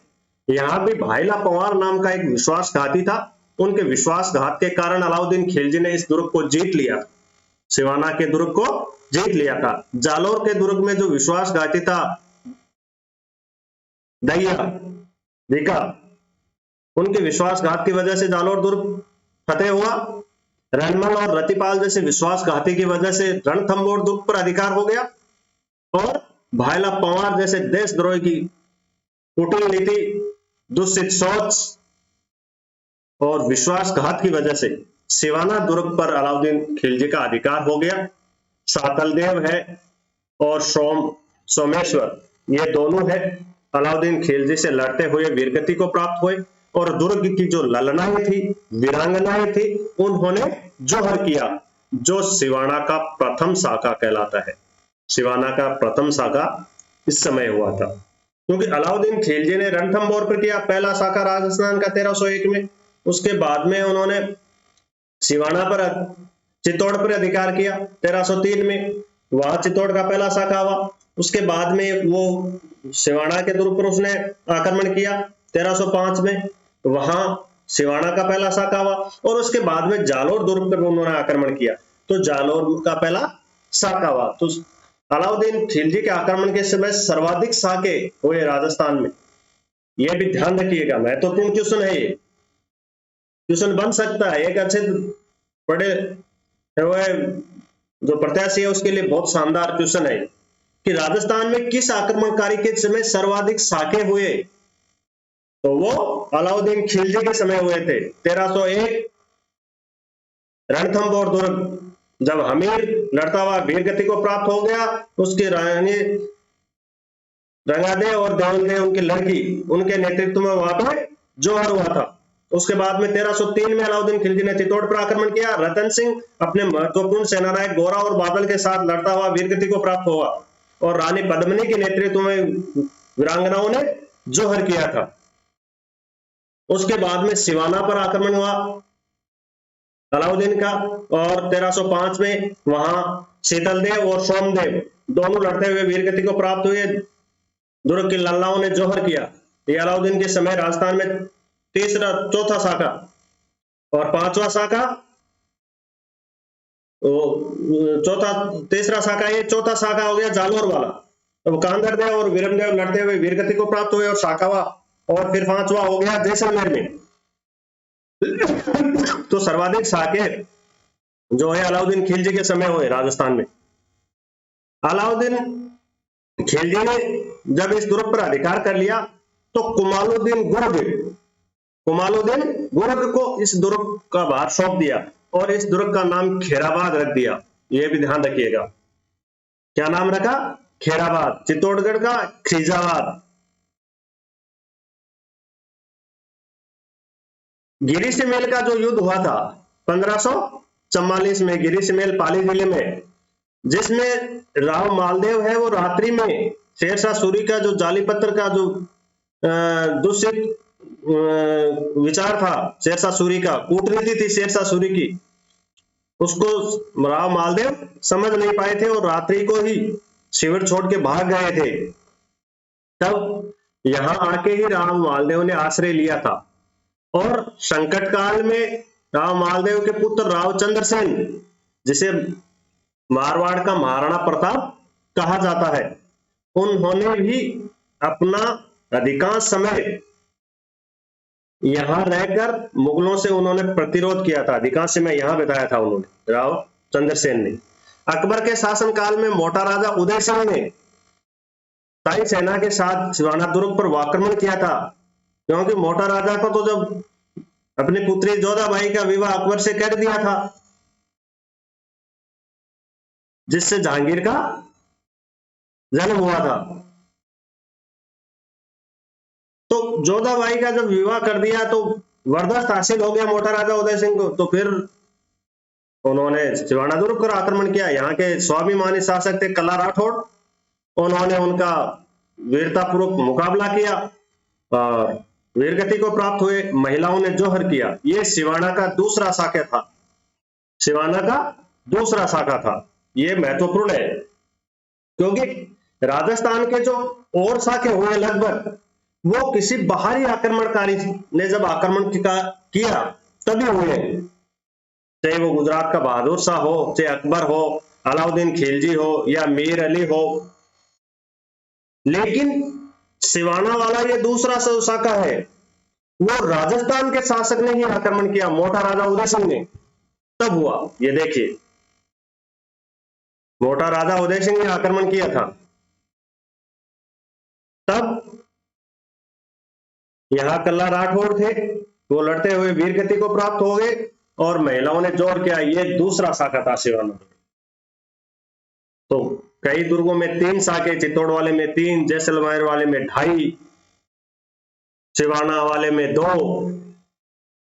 यहाँ भी भाईला पंवार नाम का एक विश्वासघाती था, उनके विश्वासघात के कारण अलाउद्दीन खिलजी ने इस दुर्ग को जीत लिया, सिवाना के दुर्ग को जीत लिया था। जालोर के दुर्ग में जो विश्वासघाती था दैया दिका, उनके विश्वासघात की वजह से जालोर दुर्ग फतेह हुआ। रणमल और रतिपाल जैसे विश्वासघाती की वजह से रणथंबोर दुर्ग पर अधिकार हो गया, और भाईला पंवार जैसे देशद्रोही की कुटिल नीति दूषित सोच और विश्वासघात की वजह से सिवाना दुर्ग पर अलाउद्दीन खिलजी का अधिकार हो गया। सातलदेव है और सोमेश्वर, ये दोनों है, अलाउद्दीन खिलजी से लड़ते हुए वीरगति को प्राप्त हुए और दुर्ग की जो ललनाएं थी, वीरांगनाएं थी, उन्होंने जोहर किया, जो सिवाना का प्रथम साका कहलाता है। सिवाना का प्रथम साका इस समय हुआ था, क्योंकि अलाउद्दीन खिलजी ने रणथंभौर पर किया पहला साका राजस्थान का 1301 में। उसके बाद में उन्होंने सिवाना पर, चित्तौड़ पर अधिकार किया 1303 में, वहां चित्तौड़ का पहला साका हुआ। उसके बाद में वो सिवाना के दुर्ग पर उसने आक्रमण किया 1305 में, वहां सिवाना का पहला साका हुआ। और उसके बाद में जालोर दुर्ग पर उन्होंने आक्रमण किया, तो जालोर का पहला साका हुआ। तो अलाउद्दीन खिलजी के आक्रमण के समय सर्वाधिक साके हुए राजस्थान में। यह भी ध्यान रखिएगा, महत्वपूर्ण क्वेश्चन है, ये क्वेश्चन बन सकता है, एक अच्छे बड़े हुए जो प्रत्याशी है उसके लिए बहुत शानदार क्वेश्चन है कि राजस्थान में किस आक्रमणकारी के समय सर्वाधिक साके हुए। तो वो अलाउद्दीन खिलजी के समय हुए थे। 1301 रणथंभौर दुर्ग, जब हमीर लड़ता हुआ वीरगति को प्राप्त हो गया, उसकी रानी रंगादेव और देवलदेव उनकी लड़की, उनके नेतृत्व में वहां पे जोहर हुआ था। उसके बाद में 1303 में अलाउद्दीन खिलजी ने चित्तौड़ पर आक्रमण किया। रतन सिंह अपने महत्वपूर्ण सेनानायक गोरा और बादल के साथ लड़ता हुआ वीरगति को प्राप्त हुआ और रानी पद्मिनी के नेतृत्व में वीरांगनाओं ने जोहर किया था। उसके बाद में सिवाना पर आक्रमण हुआ अलाउद्दीन का, और 1305 में वहां शीतलदेव और सोमदेव दोनों लड़ते हुए वीरगति को प्राप्त हुए। दुर्ग की लल्लाओं ने जोहर किया। ये अलाउद्दीन के समय राजस्थान में चौथा साका और पांचवा साका, तीसरा साका, ये चौथा साका हो गया जालोर वाला। तो कांदरदेव और वीरमदेव लड़ते हुए वीरगति को प्राप्त हुए और साकावा, और फिर पांचवा हो गया जैसलमेर में। तो सर्वाधिक साके जो है अलाउद्दीन खिलजी के समय हुए राजस्थान में। अलाउद्दीन खिलजी ने जब इस दुर्ग पर अधिकार कर लिया तो कुमालुद्दीन गुर्ग को इस दुर्ग का भार सौंप दिया और इस दुर्ग का नाम खेराबाद रख दिया। यह भी ध्यान रखिएगा, क्या नाम रखा? खेराबाद, चित्तौड़गढ़ का खिजाबाद। गिरी सिमेल का जो युद्ध हुआ था 1544 में, गिरी सिमेल पाली जिले में, जिसमें राव मालदेव है वो रात्रि में शेरशाह सूरी का जो जाली पत्र का जो दूषित विचार था, शेरशाह सूरी का कूटनीति थी शेरशाह सूरी की, उसको राव मालदेव समझ नहीं पाए थे और रात्रि को ही शिविर छोड़ के भाग गए थे। तब यहां आके ही राव मालदेव ने आश्रय लिया था और संकट काल में राव मालदेव के पुत्र राव चंद्रसेन, जिसे मारवाड़ का महाराणा प्रताप कहा जाता है, उन्होंने भी अपना अधिकांश समय यहां रहकर मुगलों से उन्होंने प्रतिरोध किया था। अधिकांश समय यहां बिताया था उन्होंने, राव चंद्रसेन ने। अकबर के शासनकाल में मोटा राजा उदय सिंह ने ताई सेना के साथ सिवाना दुर्ग पर आक्रमण किया था, क्योंकि मोटा राजा को तो जब अपनी पुत्री जोधाबाई का विवाह अकबर से कर दिया था, जिससे जहांगीर का जन्म हुआ था। तो जोधाबाई का जब विवाह कर दिया तो वरदस्त हासिल हो गया मोटा राजा उदय सिंह को, तो फिर उन्होंने सिवाना दुर्ग पर आक्रमण किया। यहाँ के स्वाभिमानी शासक थे कला राठौड़, उन्होंने उनका वीरतापूर्वक मुकाबला किया और वीरगति को प्राप्त हुए। महिलाओं ने जोहर किया। ये सिवाना का दूसरा साका था, सिवाना का दूसरा साका था। ये महत्वपूर्ण है क्योंकि राजस्थान के जो और साके हुए लगभग, वो किसी बाहरी आक्रमणकारी ने जब आक्रमण किया तभी हुए, चाहे वो गुजरात का बहादुर शाह हो, चाहे अकबर हो, अलाउद्दीन खिलजी हो या मीर अली हो। लेकिन सिवाना वाला ये दूसरा साका है, वो राजस्थान के शासक ने ही आक्रमण किया, मोटा राजा उदय सिंह ने, तब हुआ। ये देखिए, मोटा राजा उदय सिंह ने आक्रमण किया था, तब यहाँ कल्ला राठौड़ थे, वो लड़ते हुए वीर गति को प्राप्त हो गए और महिलाओं ने जोर किया। ये दूसरा शाखा था सिवाना दुर्ग। तो कई दुर्गों में 3 शाखे, चित्तौड़ वाले में 3, जैसलमेर वाले में 2.5, सिवाना वाले में 2,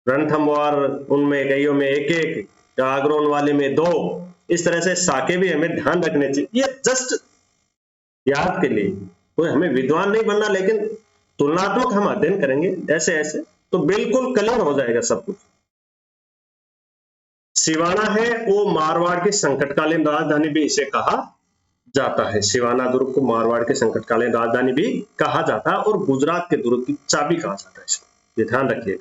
रणथंभौर उनमें कईयों में 1-1, जागरोन वाले में 2। इस तरह से शाखे भी हमें ध्यान रखने चाहिए। ये जस्ट याद के लिए, कोई हमें विद्वान नहीं बनना, लेकिन तुलनात्मक हम अध्ययन करेंगे ऐसे ऐसे तो बिल्कुल क्लियर हो जाएगा सब कुछ। सिवाना है वो मारवाड़ की संकटकालीन राजधानी भी इसे कहा जाता है। सिवाना दुर्ग को मारवाड़ के संकटकालीन राजधानी भी कहा जाता है और गुजरात के दुर्ग की चाबी कहा जाता है, इसको ये ध्यान रखिए।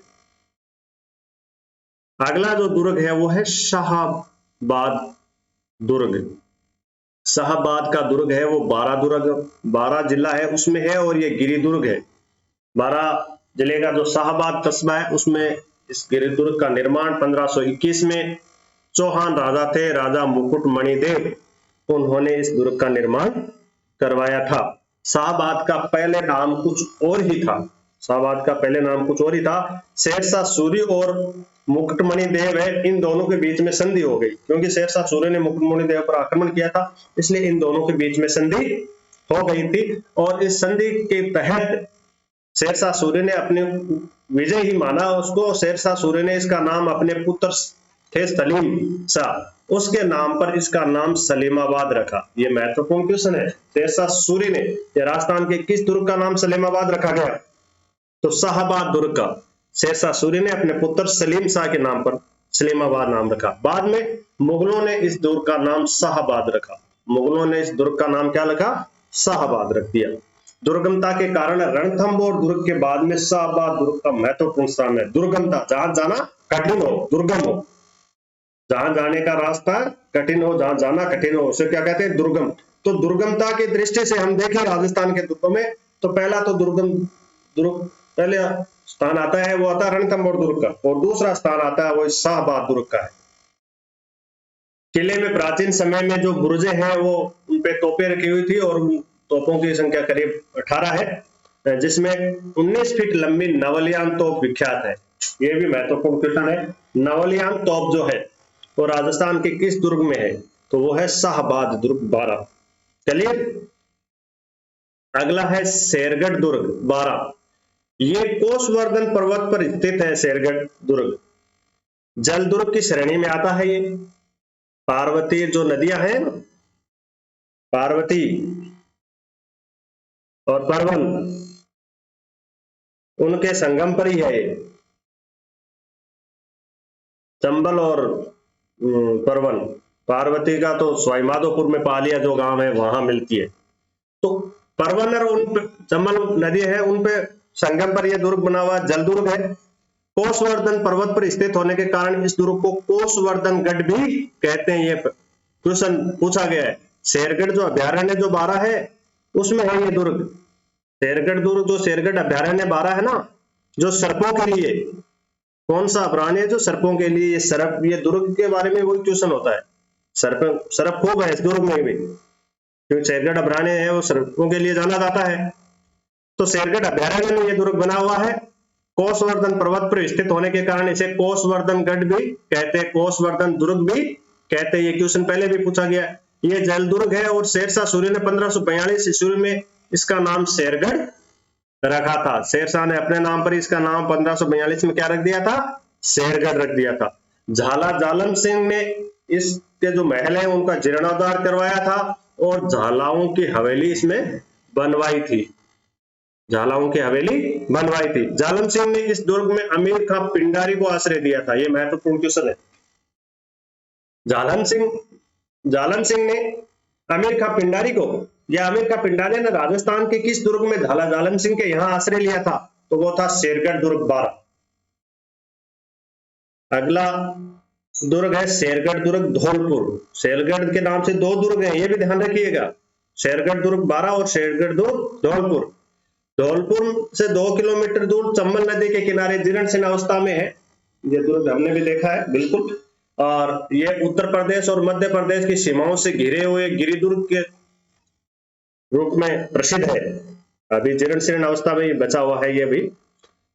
अगला जो दुर्ग है वो है शाहाबाद दुर्ग। शाहाबाद का दुर्ग है वो 12 दुर्ग, 12 जिला है उसमें है और ये गिरि दुर्ग है। 12 जिले का जो शाहाबाद कस्बा है उसमें इस गिरि दुर्ग का निर्माण 1521 में चौहान राजा थे, राजा मुकुटमणिदेव, उन्होंने इस दुर्ग का निर्माण करवाया था। शाहाबाद का पहले नाम कुछ और ही था, शाहाबाद का पहले नाम कुछ और ही था। शेरशाह सूरी और मुकुटमणिदेव है, इन दोनों के बीच में संधि हो गई, क्योंकि शेरशाह सूरी ने मुकुटमणिदेव पर आक्रमण किया था, इसलिए इन दोनों के बीच में संधि हो गई थी। और इस संधि के तहत शेरशाह सूरी ने अपने विजय ही माना उसको। शेरशाह सूरी ने इसका नाम अपने पुत्र थे सलीम शाह, उसके नाम पर इसका नाम सलीमाबाद रखा। ये महत्वपूर्ण क्वेश्चन है। शेरशाह सूरी ने राजस्थान के किस दुर्ग का नाम सलीमाबाद रखा गया? तो शाहाबाद दुर्ग का शेरशाह सूरी ने अपने पुत्र सलीम शाह के नाम पर सलीमाबाद नाम रखा। बाद में मुगलों ने इस दुर्ग का नाम शाहाबाद रखा। मुगलों ने इस दुर्ग का नाम क्या रखा? शाहाबाद रख दिया। दुर्गमता के कारण रणथंभौर दुर्ग के बाद में शाहाबाद दुर्ग का महत्वपूर्ण स्थान है। दुर्गमता, जहां जाना कठिन हो, दुर्गम हो, जहां जाने का रास्ता कठिन हो, जहां जाना कठिन हो, उसे क्या कहते हैं? दुर्गम। तो दुर्गमता की दृष्टि से हम देखें राजस्थान के दुर्गों में, तो पहला तो दुर्गम दुर्ग पहले स्थान आता है, वो आता है रणथंभौर दुर्ग का, और दूसरा स्थान आता है वो शाहाबाद दुर्ग का है। किले में प्राचीन समय में जो बुर्जे हैं वो उन पे तोपें रखी हुई थी और तोपों की संख्या करीब 18 है, जिसमें 19 फीट लंबी नवलियान तोप विख्यात है। ये भी महत्वपूर्ण क्वेश्चन है। नवलियान तोप जो है वो राजस्थान के किस दुर्ग में है? तो वो है शाहाबाद दुर्ग 12। चलिए अगला है शेरगढ़ दुर्ग 12। ये कोसवर्धन पर्वत पर स्थित है। शेरगढ़ दुर्ग जल दुर्ग की श्रेणी में आता है। ये पार्वती जो नदियां हैं, पार्वती और परवन, उनके संगम पर ही है ये। चंबल और परवन, पार्वती का तो सवाईमाधोपुर में पालिया जो गांव है वहां मिलती है। तो परवन और उन चंबल नदी है, उन पे संगम पर यह दुर्ग बना हुआ जल दुर्ग है। कोसवर्धन पर्वत पर स्थित होने के कारण इस दुर्ग को कोसवर्धन गढ़ भी कहते हैं। ये क्वेश्चन पूछा गया है। शेरगढ़ जो अभ्यारण्य जो 12 है उसमें है ये दुर्ग। शेरगढ़ दुर्ग जो शेरगढ़ अभ्यारण्य 12 है ना, जो सर्पों के लिए, कौन सा अभ्यारण्य है जो सर्पों के लिए? ये सर्प, ये दुर्ग के बारे में वही क्वेश्चन होता है। सर्प खूब है इस दुर्ग में भी, क्योंकि शेरगढ़ अभ्यारण्य है वो सर्पों के लिए जाना जाता है। तो शेरगढ़ अभ्यारण्य में ये दुर्ग बना हुआ है। कोसवर्धन पर्वत पर स्थित होने के कारण इसे कोसवर्धन गढ़ भी कहते हैं, कोसवर्धन दुर्ग भी कहते हैं। ये क्वेश्चन पहले भी पूछा गया। ये जल दुर्ग है और शेरशाह सूरी ने 1542 ईस्वी में इसका नाम शेरगढ़ रखा था। शेरशाह ने अपने नाम पर इसका नाम 1542 में क्या रख दिया था? शेरगढ़ रख दिया था। झाला जालम सिंह ने इसके जो महल है उनका जीर्णोद्धार करवाया था और झालाओं की हवेली इसमें बनवाई थी। झालाओं की हवेली बनवाई थी। जालम सिंह ने इस दुर्ग में अमीर खां पिंडारी को आश्रय दिया था। यह महत्वपूर्ण क्वेश्चन है। जालम सिंह ने अमीर खां पिंडारी को, या अमीर खां पिंडारी ने राजस्थान के किस दुर्ग में झाला जालम सिंह के यहां आश्रय लिया था? तो वो था शेरगढ़ दुर्ग 12। अगला दुर्ग है शेरगढ़ दुर्ग धौलपुर। शेरगढ़ के नाम से 2 दुर्ग हैं, ये भी ध्यान रखिएगा। शेरगढ़ दुर्ग 12 और शेरगढ़ दुर्ग धौलपुर। धौलपुर से 2 किलोमीटर दूर चंबल नदी के किनारे जीर्णशीर्ण अवस्था में है। ये दुर्ग हमने भी देखा है बिल्कुल। और ये उत्तर प्रदेश और मध्य प्रदेश की सीमाओं से घिरे हुए गिरिदुर्ग के रूप में प्रसिद्ध है। अभी जीर्णशीर्ण अवस्था में बचा हुआ है ये भी।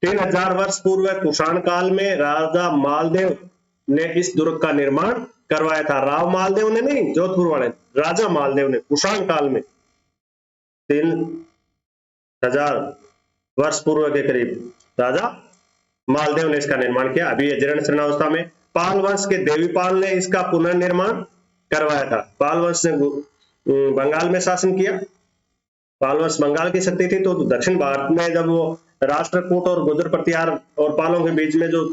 3000 वर्ष पूर्व कुषाण काल में राजा मालदेव ने इस दुर्ग का निर्माण करवाया था। राव मालदेव ने नहीं, जोधपुर वाले, राजा मालदेव ने कुषाण काल में 3000 वर्ष पूर्व के करीब राजा मालदेव ने इसका निर्माण किया। अभी ये जीर्ण शीर्णावस्था में। पाल वंश के देवीपाल ने इसका पुनर्निर्माण करवाया था। पाल वंश ने बंगाल में शासन किया। पाल वंश बंगाल की शक्ति थी, तो दक्षिण भारत में जब वो राष्ट्रकूट और गुर्जर प्रतिहार और पालों के बीच में जो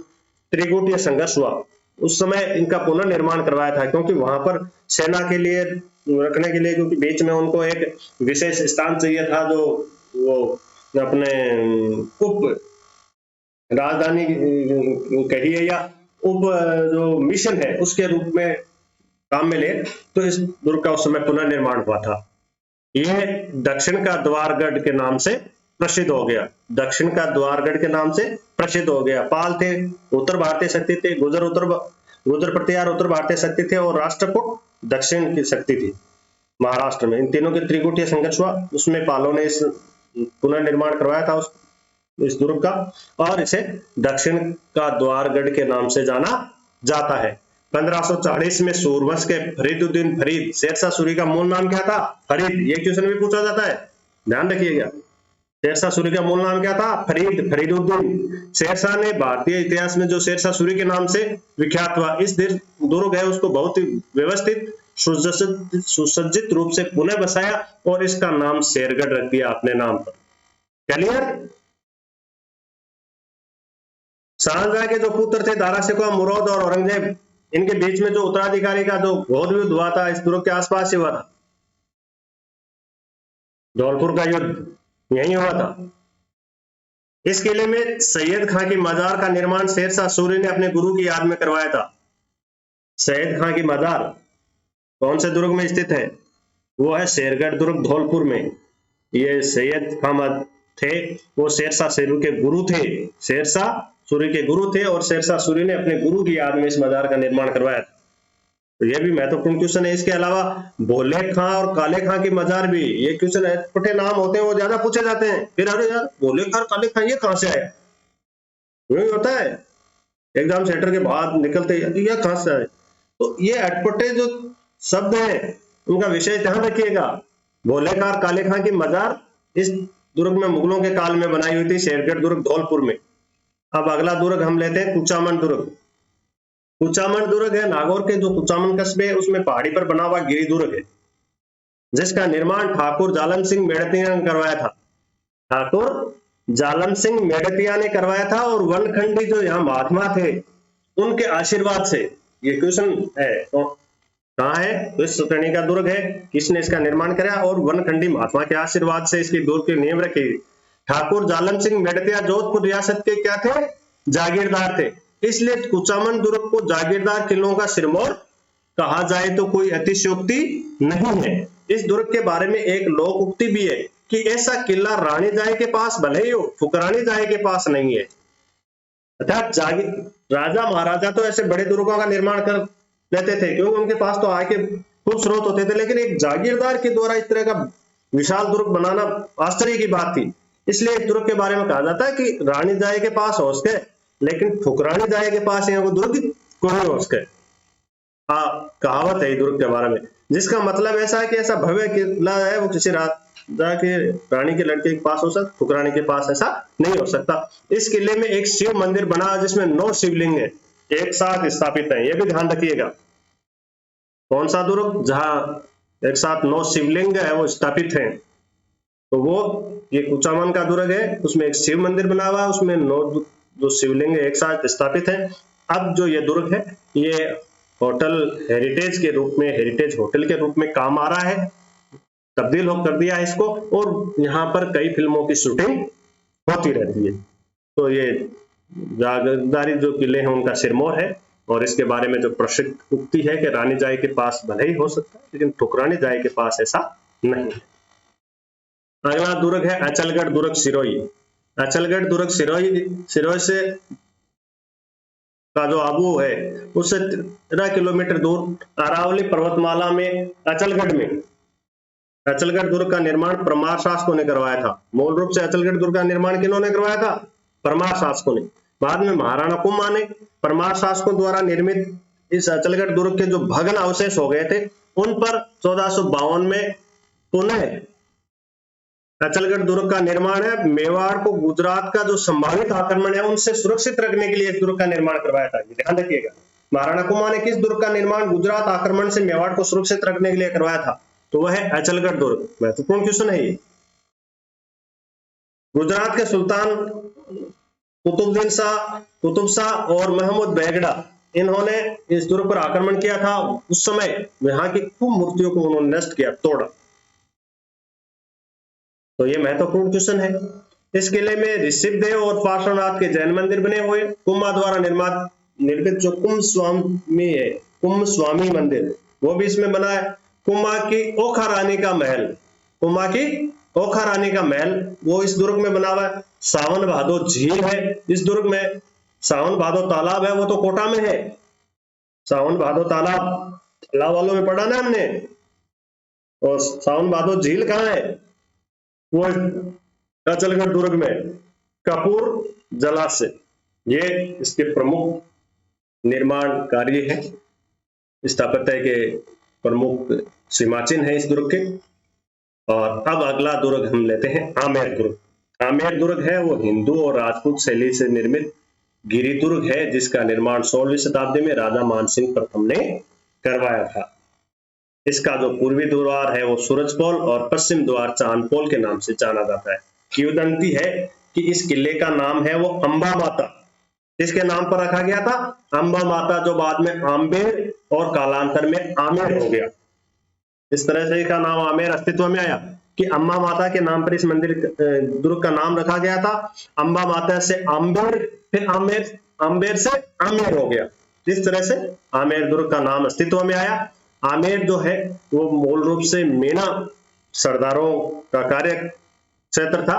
त्रिकूटीय संघर्ष हुआ, उस समय इनका पुनर्निर्माण करवाया था, क्योंकि वहां पर सेना के लिए रखने के लिए, क्योंकि बीच में उनको एक विशेष स्थान चाहिए था, जो वो अपने उप राजधानी कहिए या उप जो मिशन है उसके रूप में काम में ले, तो इस दुर्ग का उस समय पुनर्निर्माण हुआ था। यह दक्षिण का द्वारगढ़ के नाम से प्रसिद्ध हो गया। दक्षिण का द्वारगढ़ के नाम से प्रसिद्ध हो गया। पाल थे, उत्तर भारतीय शक्ति थे, गुर्जर प्रतिहार उत्तर भारतीय शक्ति थे, और राष्ट्रकूट दक्षिण की शक्ति थी महाराष्ट्र में। इन तीनों के त्रिकूटीय संघर्ष हुआ, उसमें पालों ने इस पुनर्निर्माण करवाया था इस दुर्ग का, और इसे दक्षिण का द्वारगढ़ के नाम से जाना जाता है। 1540 में सूरवंश के फरीदुद्दीन फरीद, शेरशाह सूरी का मूल नाम क्या था? फरीद। ये क्वेश्चन भी पूछा जाता है, ध्यान रखिएगा। शेरशाह सूरी का मूल नाम क्या था? फरीद, फरीदुद्दीन। शेरशाह ने भारतीय इतिहास में जो शेरशाह सूरी के नाम से विख्यात हुआ, इस दुर्ग है उसको बहुत ही व्यवस्थित सुसज्जित रूप से पुनः बसाया और इसका नाम शेरगढ़ रख दिया अपने नाम पर। क्लियर? शाहजहां के जो पुत्र थे दारा शिकोह, मुराद और औरंगजेब, इनके बीच में जो उत्तराधिकारी का जो घोर युद्ध हुआ था, इस दुर्ग के आसपास ही हुआ था। धौलपुर का युद्ध यही हुआ था। इस किले में सैयद खां की मजार का निर्माण शेरशाह सूरी ने अपने गुरु की याद में करवाया था। सैयद खां की मजार कौन से दुर्ग में स्थित है? वो है शेरगढ़ दुर्ग, धौलपुर में। ये सैयद खां थे, वो शेरशाह सूरी के गुरु थे। शेरशाह सूरी के गुरु थे और शेरशाह सूरी ने अपने गुरु की याद में इस मजार का निर्माण करवाया था। तो यह भी महत्वपूर्ण क्वेश्चन है। इसके अलावा भोले खां और काले खां की मजार भी, ये क्वेश्चन अटपटे नाम होते हैं, वो ज्यादा पूछे जाते हैं। फिर अरे यार भोले खां और काले खां ये कहां से आए, यही होता है एग्जाम सेंटर के बाद निकलते, यह कहां से आए। तो ये अटपटे जो शब्द है उनका विशेष ध्यान रखिएगा। भोले खां और काले खां की मजार इस दुर्ग में मुगलों के काल में बनाई हुई थी, शेरगढ़ दुर्ग, धौलपुर में। अब अगला दुर्ग हम लेते हैं कुचामन दुर्ग। कुचामन दुर्ग है नागौर के जो कुचामन कस्बे है उसमें पहाड़ी पर बना हुआ गिरी दुर्ग है, जिसका निर्माण ठाकुर जालम सिंह मेड़तिया ने करवाया था। ठाकुर जालम सिंह मेड़तिया ने करवाया था, और वनखंडी जो यहाँ महात्मा थे उनके आशीर्वाद से ये क्वेश्चन है। तो कहाँ है? विश्व श्रेणी का दुर्ग है, किसने इसका निर्माण कराया? और वनखंडी महात्मा के आशीर्वाद से इसकी दुर्ग की नींव रखी। ठाकुर जालम सिंह मेड़तिया जोधपुर रियासत के क्या थे? जागीरदार थे। इसलिए कुचामन दुर्ग को जागीरदार किलों का सिरमौर कहा जाए तो कोई अतिशयोक्ति नहीं है। इस दुर्ग के बारे में एक लोक उक्ति भी है कि ऐसा किला रानी जाए के पास भले ही हो, फुकरानी जाए के पास नहीं है। अर्थात राजा महाराजा तो ऐसे बड़े दुर्गों का निर्माण कर लेते थे क्योंकि उनके पास तो आय के खूब स्रोत होते थे, लेकिन एक जागीरदार के द्वारा इस तरह का विशाल दुर्ग बनाना आश्चर्य की बात थी। इसलिए इस दुर्ग के बारे में कहा जाता है कि रानी जाए के पास हो सके, लेकिन फुकरानी जाए के पास वो दुर्ग कोई हो सके। कहावत है दुर्ग के बारे में, जिसका मतलब ऐसा है कि ऐसा भव्य किला है वो किसी राजा के रानी के लड़के के पास हो सकता, फुकरानी के पास ऐसा नहीं हो सकता। इस किले में एक शिव मंदिर बना जिसमें 9 शिवलिंग है, एक साथ स्थापित है। ये भी ध्यान रखिएगा। कौन सा दुर्ग? जहां एक साथ 9 शिवलिंग है वो स्थापित है, तो वो ये कुचामन का दुर्ग है। उसमें एक शिव मंदिर बना हुआ है, उसमें 9 जो शिवलिंग एक साथ स्थापित है। अब जो ये दुर्ग है ये होटल हेरिटेज के रूप में, हेरिटेज होटल के रूप में काम आ रहा है, तब्दील कर दिया है इसको, और यहाँ पर कई फिल्मों की शूटिंग होती रहती है। तो ये जागीरदारी जो किले हैं उनका सिरमौर है, और इसके बारे में जो प्रसिद्ध उक्ति है कि रानी जाए के पास भले ही हो सकता है, लेकिन ठुकरानी जाए के पास ऐसा नहीं है। अगला दुर्ग है अचलगढ़ दुर्ग सिरोही। अचलगढ़ दुर्ग सिरोही से का जो आबू है उससे 13 किलोमीटर दूर अरावली पर्वतमाला में अचलगढ़ में अचलगढ़ दुर्ग का निर्माण परमार शासकों ने करवाया था। मूल रूप से अचलगढ़ दुर्ग का निर्माण किन्होंने करवाया था? परमार शासकों ने। बाद में महाराणा कुंभा ने परमार शासकों द्वारा निर्मित इस अचलगढ़ दुर्ग के जो भग्न अवशेष हो गए थे उन पर 1452 में पुनः अचलगढ़ दुर्ग का निर्माण है। मेवाड़ को गुजरात का जो संभावित आक्रमण है उनसे सुरक्षित रखने के लिए इस दुर्ग का निर्माण करवाया था। ध्यान रखिएगा, महाराणा कुंभा ने किस दुर्ग का निर्माण गुजरात आक्रमण से मेवाड़ को सुरक्षित रखने के लिए करवाया था? तो वह है अचलगढ़ दुर्ग। महत्वपूर्ण क्वेश्चन है ये। गुजरात के सुल्तान कुतुब शाह और महमूद बेगड़ा, इन्होंने इस दुर्ग पर आक्रमण किया था। उस समय यहाँ की खूब मूर्तियों को उन्होंने नष्ट किया, तोड़ा। तो ये महत्वपूर्ण क्वेश्चन है। इस किले में ऋषभदेव और पार्श्वनाथ के जैन मंदिर बने हुए। कुंभा द्वारा निर्मित जो कुंभ स्वामी मंदिर, वो भी इसमें बना है। कुंभा की ओखा रानी का महल वो इस दुर्ग में बना हुआ है। सावन भादो झील है इस दुर्ग में। सावन भादो तालाब है, वो तो कोटा में है। सावन भादो तालाब वालों में पढ़ा ना हमने। और सावन भादो झील कहाँ है? वो अचलगढ़ दुर्ग में कपूर जलाशय, ये इसके प्रमुख निर्माण कार्य है। स्थापत्य के प्रमुख सीमाचिन्ह है इस दुर्ग के। और अब अगला दुर्ग हम लेते हैं आमेर दुर्ग। आमेर दुर्ग है वो हिंदू और राजपूत शैली से निर्मित गिरी दुर्ग है, जिसका निर्माण 16वीं शताब्दी में राजा मानसिंह प्रथम ने करवाया था। इसका जो पूर्वी द्वार है वो सूरजपोल और पश्चिम द्वार चांदपोल के नाम से जाना जाता है। किंवदंती है कि इस किले का नाम है वो अंबा माता। इसके नाम पर रखा गया था अंबा माता, जो बाद में आम्बेर और कालांतर में आमेर हो गया। इस तरह से इसका नाम आमेर अस्तित्व में आया कि अंबा माता के नाम पर इस मंदिर दुर्ग का नाम रखा गया था। अंबा माता से आम्बेर, फिर आम्बेर से आमेर हो गया। इस तरह से आमेर दुर्ग का नाम अस्तित्व में आया। आमेर जो है वो मूल रूप से मीणा सरदारों का कार्य क्षेत्र था।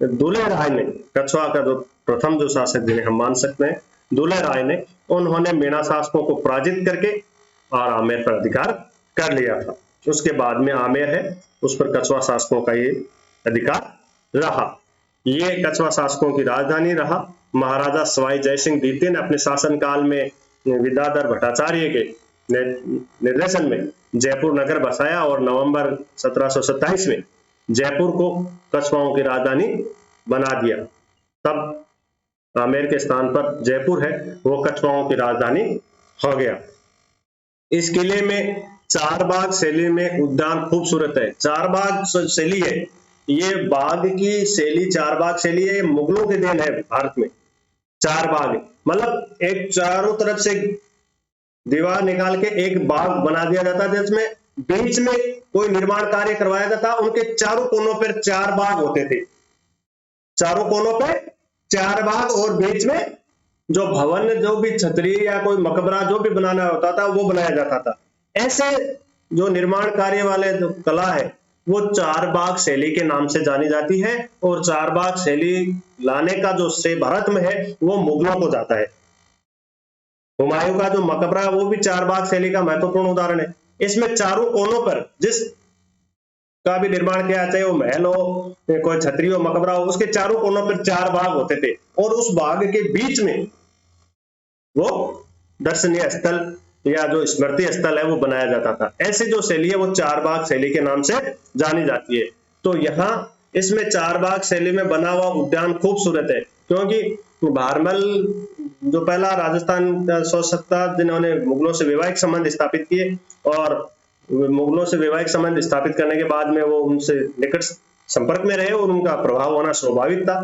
दुल्हे राय ने, कछवा का जो प्रथम जो शासक जिन्हें हम मान सकते हैं, दुल्हे राय ने, उन्होंने मीणा शासकों को पराजित करके और आमेर पर अधिकार कर लिया था। उसके बाद में आमेर है, उस पर कछवा शासकों का ये अधिकार रहा। ये कछवा शासकों की राजधानी रहा। महाराजा सवाई जयसिंह द्वितीय ने अपने शासनकाल में विद्याधर भट्टाचार्य के निर्देशन में जयपुर नगर बसाया और नवंबर 1727 में जयपुर को कछवाओं की राजधानी बना दिया। तब आमेर के स्थान पर जयपुर है वो कछवाओं की राजधानी हो गया। इस किले में चार बाग शैली में उद्यान खूबसूरत है। चार बाग शैली है, ये बाग की शैली, चार बाग शैली है, मुगलों के देन है। भारत में चार बाग मतलब एक चारों तरफ से दीवार निकाल के एक बाग बना दिया जाता, जिसमें बीच में कोई निर्माण कार्य करवाया जाता। उनके चारों कोनों पर चार बाग होते थे, चारों कोनों पर चार बाग, और बीच में जो भवन, जो भी छतरी या कोई मकबरा जो भी बनाना होता था वो बनाया जाता था। ऐसे जो निर्माण कार्य वाले जो कला है वो चार बाग शैली के नाम से जानी जाती है। और चार बाग शैली लाने का जो श्रेय भारत में है वो मुगलों को जाता है। हुमायूं का जो मकबरा है वो भी चार बाग शैली का महत्वपूर्ण उदाहरण है। इसमें चारों कोनों पर जिस का भी निर्माण किया, चाहे वो महल हो, कोई छतरी हो, मकबरा हो, उसके चारों कोनों पर चार बाग होते थे और उस बाग के बीच में वो दर्शनीय स्थल या जो स्मृति स्थल है वो बनाया जाता था। ऐसे जो शैली है वो चार बाग शैली के नाम से जानी जाती है। तो यहाँ इसमें चार बाग शैली में बना हुआ उद्यान खूबसूरत है, क्योंकि भारमल जो पहला राजस्थान का शासक था जिन्होंने मुगलों से वैवाहिक संबंध स्थापित किए, और मुगलों से वैवाहिक संबंध स्थापित करने के बाद में वो उनसे निकट संपर्क में रहे और उनका प्रभाव होना स्वाभाविक था।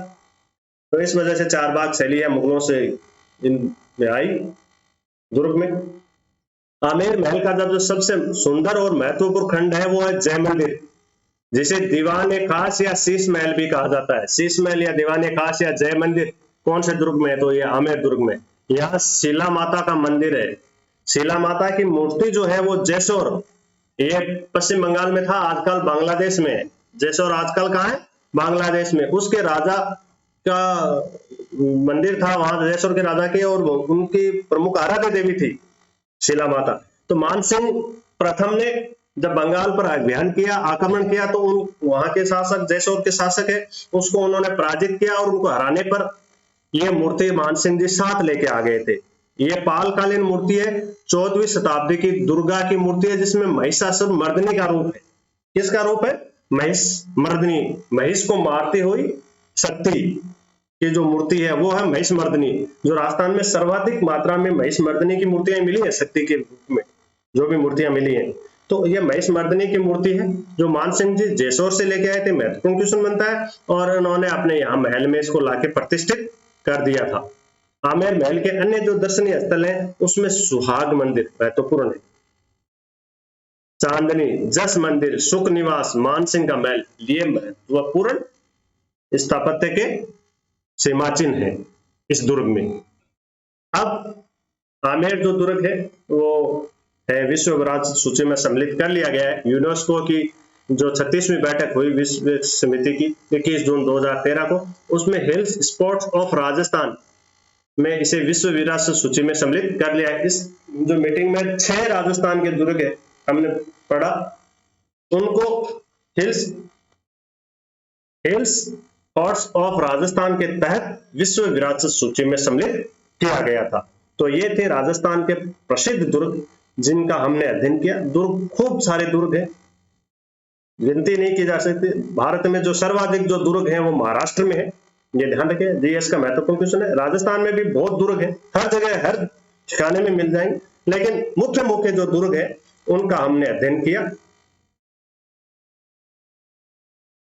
तो इस वजह से चार बाग शैली है मुगलों से इनमें आई दुर्ग में। आमेर महल का जो सबसे सुंदर और महत्वपूर्ण खंड है वो है जय मंदिर, जिसे दीवान ए खास या शीश महल भी कहा जाता है। शीश महल या दीवान ए खास या जय मंदिर कौन से दुर्ग में है? तो ये आमेर दुर्ग में। यहाँ शीला माता का मंदिर है। शीला माता की मूर्ति जो है वो जैसोर, ये पश्चिम बंगाल में था, आजकल बांग्लादेश में है। जैसोर आजकल कहाँ है? बांग्लादेश में। उसके राजा का मंदिर था वहां, जैसोर के राजा के, और उनकी प्रमुख आराध्य देवी थी शीला माता। तो मानसिंह प्रथम ने जब बंगाल पर अभियान किया, आक्रमण किया, तो वहां के शासक, जैसोर के शासक है, उसको उन्होंने पराजित किया और उनको हराने पर ये मूर्ति मानसिंह जी साथ लेके आ गए थे। ये पालकालीन मूर्ति है, 14वीं शताब्दी की दुर्गा की मूर्ति है, जिसमें महिषासुर मर्दिनी का रूप है। किसका रूप है? महिष मर्दिनी, महिष को मारती हुई शक्ति की जो मूर्ति है वो है महिष मर्दिनी। जो राजस्थान में सर्वाधिक मात्रा में महिष मर्दिनी की मूर्तियां मिली है शक्ति के रूप में, जो भी मूर्तियां मिली हैं, तो ये महिष मर्दिनी की मूर्ति है जो मानसिंह जी जैसोर से लेके आए थे। महत्वपूर्ण क्वेश्चन बनता है, और उन्होंने अपने यहाँ महल में इसको लाके प्रतिष्ठित कर दिया था। आमेर महल के अन्य जो दर्शनीय स्थल हैं उसमें सुहाग मंदिर महत्वपूर्ण है, चांदनी, जस मंदिर, सुख निवास, मानसिंह का महल, ये महत्वपूर्ण स्थापत्य के सीमाचिन्ह है इस दुर्ग में। अब आमेर जो दुर्ग है वो है विश्व विरासत सूची में सम्मिलित कर लिया गया है। यूनेस्को की जो 36वीं बैठक हुई विश्व समिति की 21 जून 2013 को, उसमें हिल्स स्पोर्ट्स ऑफ राजस्थान में इसे विश्व विरासत सूची में सम्मिलित कर लिया है। इस जो मीटिंग में 6 राजस्थान के दुर्ग है हमने पढ़ा, उनको हिल्स स्पोर्ट्स ऑफ राजस्थान के तहत विश्व विरासत सूची में सम्मिलित किया गया था। तो ये थे राजस्थान के प्रसिद्ध दुर्ग जिनका हमने अध्ययन किया। दुर्ग खूब सारे दुर्ग हैं, गिनती नहीं की जा सकती। भारत में जो सर्वाधिक जो दुर्ग हैं वो महाराष्ट्र में है, ये ध्यान रखें, जीएस का महत्वपूर्ण क्वेश्चन है। राजस्थान में भी बहुत दुर्ग है, हर जगह हर ठिकाने में मिल जाएंगे, लेकिन मुख्य जो दुर्ग है उनका हमने अध्ययन किया।